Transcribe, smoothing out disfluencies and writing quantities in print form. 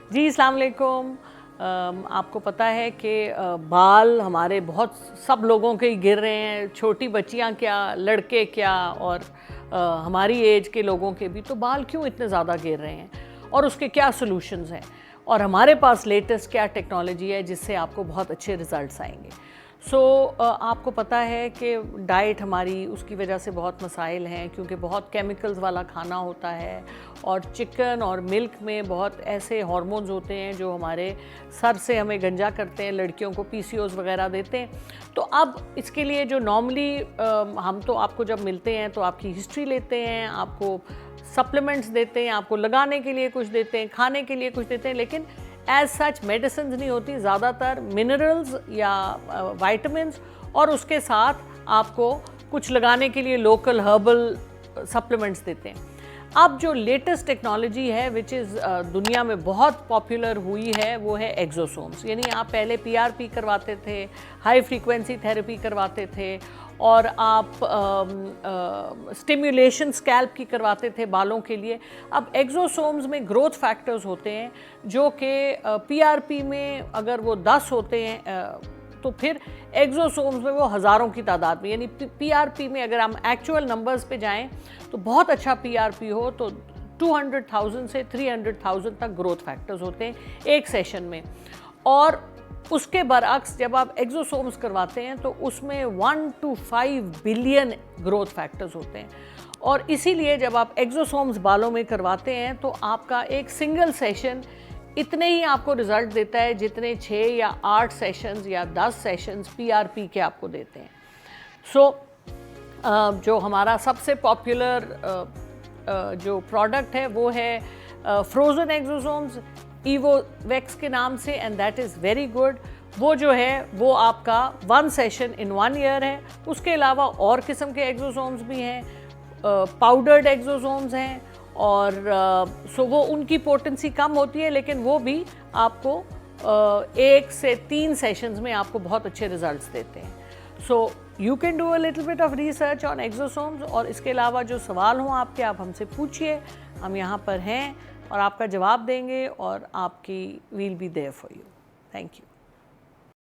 जी अस्सलाम वालेकुम। आपको पता है कि बाल हमारे बहुत सब लोगों के ही गिर रहे हैं, छोटी बच्चियां क्या, लड़के क्या, और हमारी एज के लोगों के भी। तो बाल क्यों इतने ज़्यादा गिर रहे हैं और उसके क्या सॉल्यूशंस हैं, और हमारे पास लेटेस्ट क्या टेक्नोलॉजी है जिससे आपको बहुत अच्छे रिजल्ट्स आएंगे। आपको पता है कि डाइट हमारी, उसकी वजह से बहुत मसाइल हैं, क्योंकि बहुत केमिकल्स वाला खाना होता है, और चिकन और मिल्क में बहुत ऐसे हार्मोन्स होते हैं जो हमारे सर से हमें गंजा करते हैं, लड़कियों को पीसीओएस वगैरह देते हैं। तो अब इसके लिए जो नॉर्मली हम तो आपको जब मिलते हैं तो आपकी हिस्ट्री लेते हैं, आपको सप्लीमेंट्स देते हैं, आपको लगाने के लिए कुछ देते हैं, खाने के लिए कुछ देते हैं, लेकिन एज सच मेडिसिन नहीं होती, ज़्यादातर मिनरल्स या वाइटामिन्स, और उसके साथ आपको कुछ लगाने के लिए लोकल हर्बल सप्लीमेंट्स देते हैं। अब जो लेटेस्ट टेक्नोलॉजी है विच इज़ दुनिया में बहुत पॉपुलर हुई है, वो है एक्सोसोम्स। यानी आप पहले पीआरपी करवाते थे, हाई फ्रीक्वेंसी थेरेपी करवाते थे, और आप स्टिम्युलेशन स्कैल्प की करवाते थे बालों के लिए। अब एक्सोसोम्स में ग्रोथ फैक्टर्स होते हैं जो कि पीआरपी में अगर वो 10 होते हैं तो फिर एक्सोसोम्स में वो हज़ारों की तादाद में, यानी पीआरपी में अगर हम एक्चुअल नंबर्स पे जाएं तो बहुत अच्छा पीआरपी हो तो 200,000 से 300,000 तक ग्रोथ फैक्टर्स होते हैं एक सेशन में। और उसके बरअक्स जब आप एक्सोसोम्स करवाते हैं तो उसमें 1 to 5 बिलियन ग्रोथ फैक्टर्स होते हैं। और इसीलिए जब आप एक्सोसोम्स बालों में करवाते हैं तो आपका एक सिंगल सेशन इतने ही आपको रिज़ल्ट देता है जितने 6 या 8 सेशंस या 10 सेशंस पीआरपी के आपको देते हैं। जो हमारा सबसे पॉपुलर जो प्रोडक्ट है वो है फ्रोज़न एक्सोसोम्स, ईवोवेक्स के नाम से, and that is very good. वो जो है वो आपका 1 सेशन इन 1 ईयर है। उसके अलावा और किस्म के एक्सोसोम्स भी हैं, पाउडर्ड एक्सोसोम्स हैं, और वो उनकी पोटेंसी कम होती है, लेकिन वो भी आपको 1 से 3 सेशंस में आपको बहुत अच्छे रिजल्ट्स देते हैं। So you can do a little bit of research on exosomes, और इसके अलावा जो सवाल हों आपके, आप हमसे पूछिए, हम यहाँ पर हैं और आपका जवाब देंगे, और आपकी we'll be there for you. Thank you.